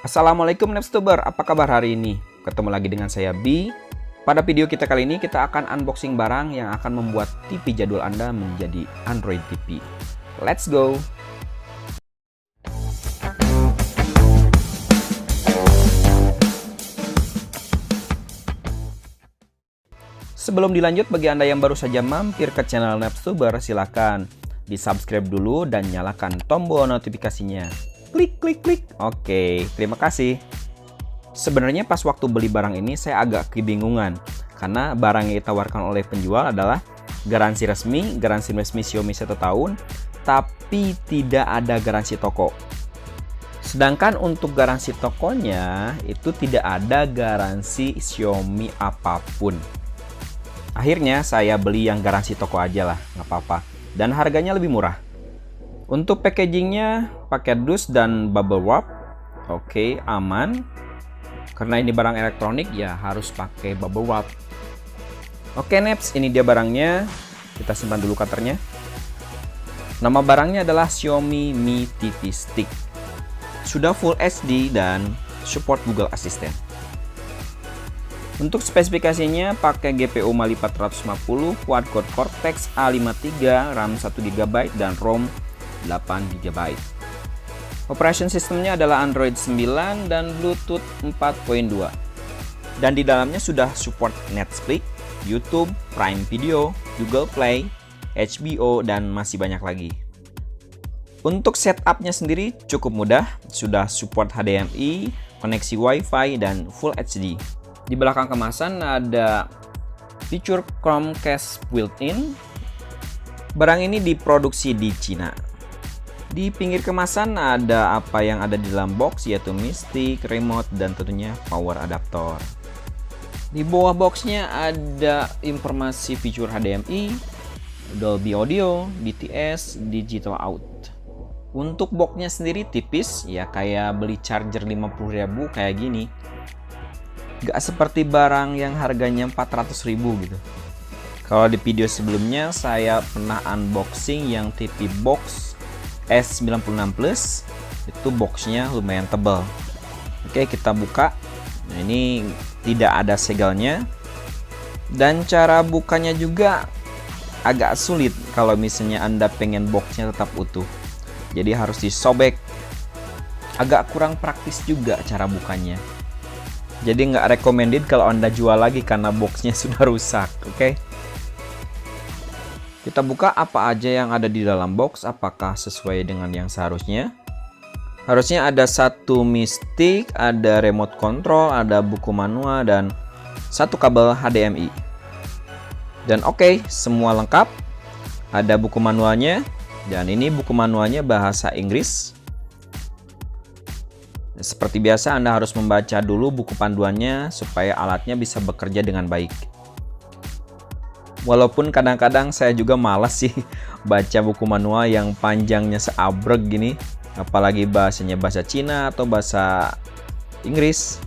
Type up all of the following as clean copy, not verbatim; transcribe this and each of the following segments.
Assalamualaikum Nepstuber, apa kabar hari ini? Ketemu lagi dengan saya B. Pada video kita kali ini kita akan unboxing barang yang akan membuat TV jadul Anda menjadi Android TV. Let's go! Sebelum dilanjut, bagi Anda yang baru saja mampir ke channel Nepstuber, silakan di-subscribe dulu dan nyalakan tombol notifikasinya. Klik, klik, klik. Oke, terima kasih. Sebenarnya pas waktu beli barang ini saya agak kebingungan karena barang yang ditawarkan oleh penjual adalah garansi resmi Xiaomi 1 tahun, tapi tidak ada garansi toko. Sedangkan untuk garansi tokonya itu tidak ada garansi Xiaomi apapun. Akhirnya saya beli yang garansi toko aja lah, nggak apa-apa. Dan harganya lebih murah. Untuk packagingnya pakai dus dan bubble wrap. Oke, aman. Karena ini barang elektronik ya harus pakai bubble wrap. Oke, Neps, ini dia barangnya. Kita simpan dulu cutternya. Nama barangnya adalah Xiaomi Mi TV Stick. Sudah Full HD dan support Google Assistant. Untuk spesifikasinya pakai GPU Mali 450, quad-core Cortex A53, RAM 1GB dan ROM 8GB. Operation systemnya adalah Android 9 dan Bluetooth 4.2. Dan di dalamnya sudah support Netflix, YouTube, Prime Video, Google Play, HBO, dan masih banyak lagi. Untuk setupnya sendiri cukup mudah, sudah support HDMI, koneksi Wi-Fi, dan Full HD. Di belakang kemasan ada fitur Chromecast built-in. Barang ini diproduksi di Cina. Di pinggir kemasan ada apa yang ada di dalam box, yaitu Mi Stick, remote, dan tentunya power adaptor. Di bawah boxnya ada informasi fitur HDMI, Dolby Audio, DTS, Digital Out. Untuk boxnya sendiri tipis, ya kayak beli charger 50.000 kayak gini. Gak seperti barang yang harganya 400.000 gitu. Kalau di video sebelumnya saya pernah unboxing yang TV box S96 Plus, itu boxnya lumayan tebal. Oke, kita buka. Nah, ini tidak ada segelnya, dan cara bukanya juga agak sulit kalau misalnya Anda pengen boxnya tetap utuh. Jadi harus disobek. Agak kurang praktis juga cara bukanya. Jadi nggak recommended kalau Anda jual lagi karena boxnya sudah rusak. Oke. Kita buka apa aja yang ada di dalam box, apakah sesuai dengan yang seharusnya. Harusnya ada satu Mi Stick, ada remote control, ada buku manual, dan satu kabel HDMI. Dan oke, semua lengkap. Ada buku manualnya, dan ini buku manualnya bahasa Inggris. Seperti biasa Anda harus membaca dulu buku panduannya supaya alatnya bisa bekerja dengan baik. Walaupun kadang-kadang saya juga malas sih baca buku manual yang panjangnya seabrek gini, apalagi bahasanya bahasa Cina atau bahasa Inggris.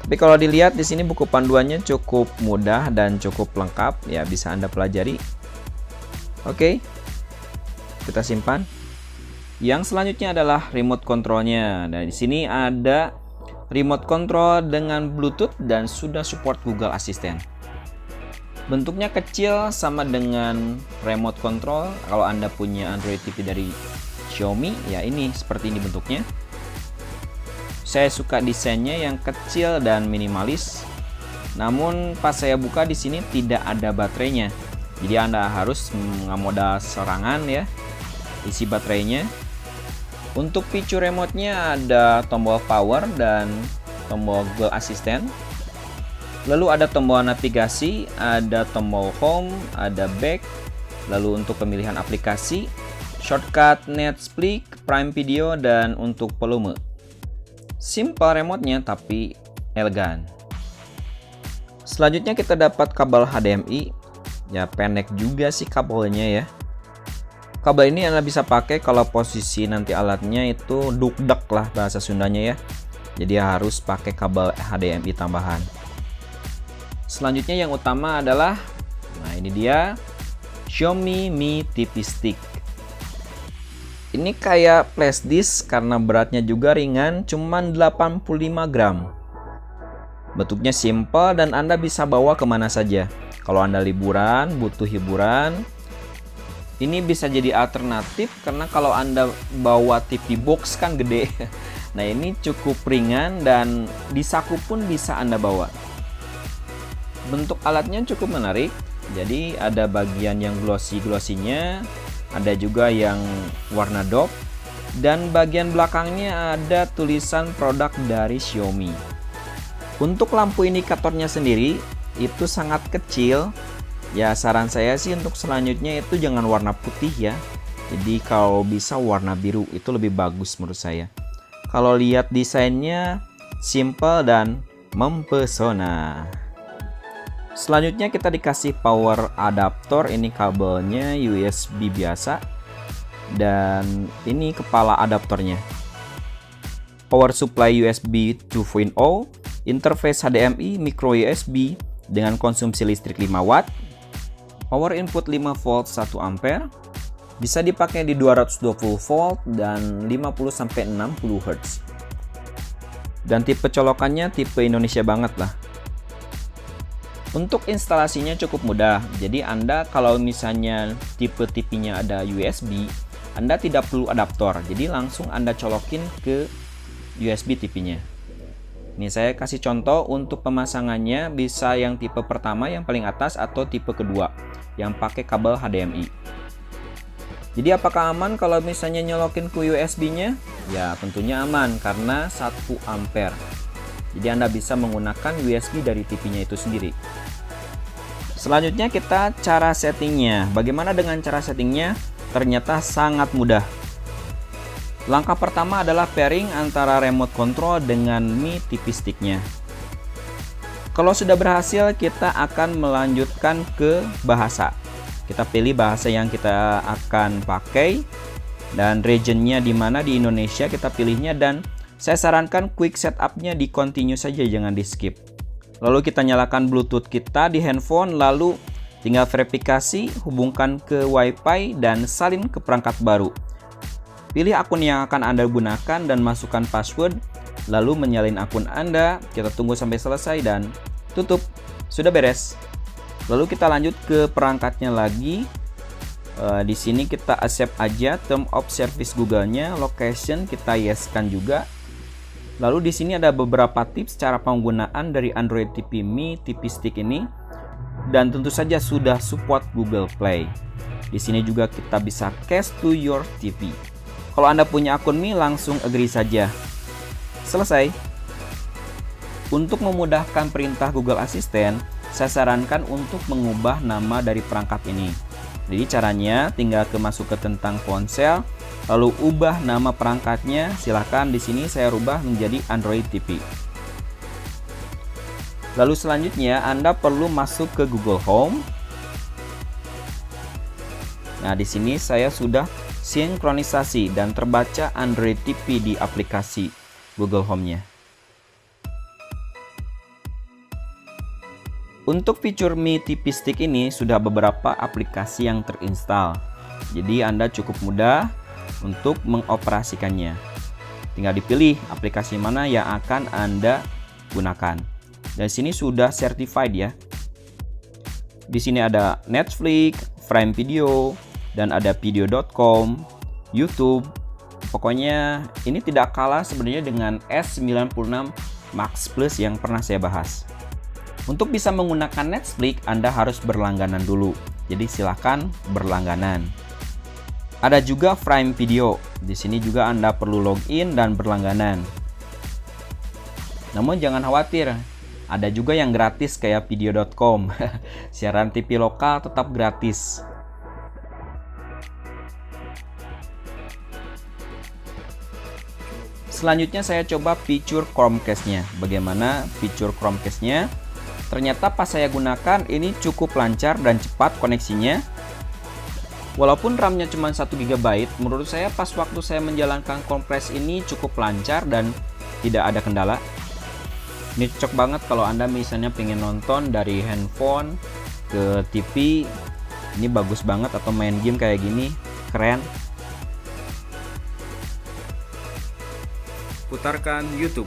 Tapi kalau dilihat di sini buku panduannya cukup mudah dan cukup lengkap, ya bisa Anda pelajari. Oke, kita simpan. Yang selanjutnya adalah remote controlnya. Nah, di sini ada remote control dengan Bluetooth dan sudah support Google Assistant. Bentuknya kecil sama dengan remote control. Kalau Anda punya Android TV dari Xiaomi, ya ini seperti ini bentuknya. Saya suka desainnya yang kecil dan minimalis. Namun pas saya buka di sini tidak ada baterainya. Jadi Anda harus modal serangan ya isi baterainya. Untuk fitur remote-nya ada tombol power dan tombol Google Assistant. Lalu ada tombol navigasi, ada tombol home, ada back. Lalu untuk pemilihan aplikasi, shortcut Netflix, Prime Video, dan untuk volume. Simple remote-nya tapi elegan. Selanjutnya kita dapat kabel HDMI. Ya pendek juga sih kabelnya ya. Kabel ini Anda bisa pakai kalau posisi nanti alatnya itu dukdek lah bahasa Sundanya ya. Jadi harus pakai kabel HDMI tambahan. Selanjutnya yang utama adalah, nah ini dia Xiaomi Mi TV Stick. Ini kayak flash disk karena beratnya juga ringan, cuman 85 gram. Bentuknya simple dan Anda bisa bawa kemana saja. Kalau Anda liburan, butuh hiburan, ini bisa jadi alternatif karena kalau Anda bawa TV box kan gede. Nah, ini cukup ringan dan di saku pun bisa Anda bawa. Bentuk alatnya cukup menarik. Jadi ada bagian yang glossy-glossy-nya, ada juga yang warna doff, dan bagian belakangnya ada tulisan produk dari Xiaomi. Untuk lampu indikatornya sendiri itu sangat kecil. Ya, saran saya sih untuk selanjutnya itu jangan warna putih ya. Jadi kalau bisa warna biru itu lebih bagus menurut saya. Kalau lihat desainnya simple dan mempesona. Selanjutnya kita dikasih power adaptor, ini kabelnya USB biasa dan ini kepala adaptornya. Power supply USB 2.0, interface HDMI micro USB dengan konsumsi listrik 5 watt, power input 5 volt 1 ampere, bisa dipakai di 220 volt dan 50 sampai 60 Hz. Dan tipe colokannya tipe Indonesia banget lah. Untuk instalasinya cukup mudah, jadi Anda kalau misalnya tipe TV-nya ada USB, Anda tidak perlu adaptor, jadi langsung Anda colokin ke USB TV-nya. Ini saya kasih contoh untuk pemasangannya, bisa yang tipe pertama yang paling atas atau tipe kedua yang pakai kabel HDMI. Jadi apakah aman kalau misalnya nyolokin ke USB-nya? Ya tentunya aman karena 1 ampere. Jadi Anda bisa menggunakan USB dari TV-nya itu sendiri. Selanjutnya kita cara settingnya. Bagaimana dengan cara settingnya? Ternyata sangat mudah. Langkah pertama adalah pairing antara remote control dengan Mi TV Stick-nya. Kalau sudah berhasil, kita akan melanjutkan ke bahasa. Kita pilih bahasa yang kita akan pakai dan regionnya di mana di Indonesia kita pilihnya, dan saya sarankan quick setup-nya di continue saja, jangan di skip. Lalu kita nyalakan Bluetooth kita di handphone, lalu tinggal verifikasi, hubungkan ke WiFi dan salin ke perangkat baru. Pilih akun yang akan Anda gunakan dan masukkan password, lalu menyalin akun Anda. Kita tunggu sampai selesai dan tutup. Sudah beres. Lalu kita lanjut ke perangkatnya lagi. Di sini kita accept aja term of service Google-nya, location kita yes-kan juga. Lalu di sini ada beberapa tips cara penggunaan dari Android TV Mi TV Stick ini, dan tentu saja sudah support Google Play. Di sini juga kita bisa cache to your TV. Kalau Anda punya akun Mi, langsung agree saja. Selesai. Untuk memudahkan perintah Google Assistant, saya sarankan untuk mengubah nama dari perangkat ini. Jadi caranya tinggal masuk ke tentang ponsel, lalu ubah nama perangkatnya. Silahkan di sini saya rubah menjadi Android TV. Lalu selanjutnya Anda perlu masuk ke Google Home. Nah, di sini saya sudah sinkronisasi dan terbaca Android TV di aplikasi Google Home-nya. Untuk fitur Mi TV Stick ini sudah beberapa aplikasi yang terinstal. Jadi Anda cukup mudah untuk mengoperasikannya. Tinggal dipilih aplikasi mana yang akan Anda gunakan. Dan sini sudah certified ya. Di sini ada Netflix, Prime Video, dan ada video.com, YouTube. Pokoknya ini tidak kalah sebenarnya dengan S96 Max Plus yang pernah saya bahas. Untuk bisa menggunakan Netflix, Anda harus berlangganan dulu. Jadi silahkan berlangganan. Ada juga Prime Video. Di sini juga Anda perlu login dan berlangganan. Namun jangan khawatir, ada juga yang gratis kayak video.com. Siaran TV lokal tetap gratis. Selanjutnya saya coba fitur Chromecast-nya. Bagaimana fitur Chromecast-nya? Ternyata pas saya gunakan ini cukup lancar dan cepat koneksinya. Walaupun RAM-nya cuma 1 GB, menurut saya pas waktu saya menjalankan Chromecast ini cukup lancar dan tidak ada kendala. Ini cocok banget kalau Anda misalnya pengen nonton dari handphone ke TV. Ini bagus banget, atau main game kayak gini, keren. putarkan YouTube.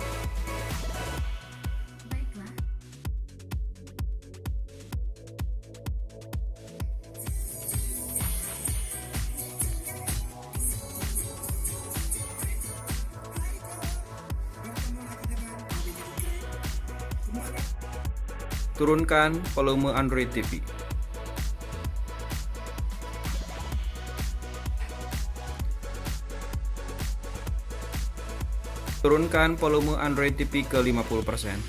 Turunkan volume Android TV. Turunkan volume Android TV ke 50%.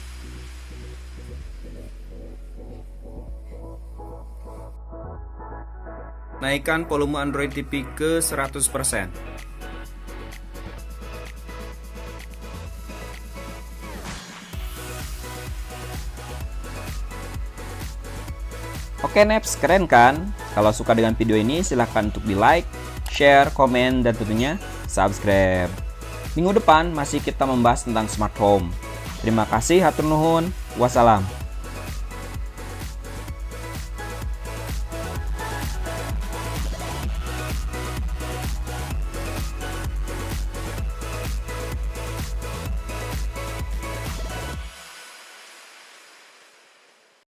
Naikkan volume Android TV ke 100%. Oke Neps, keren kan? Kalau suka dengan video ini silahkan untuk di like, share, komen, dan tentunya subscribe. Minggu depan masih kita membahas tentang smart home. Terima kasih, hatur nuhun, wassalam.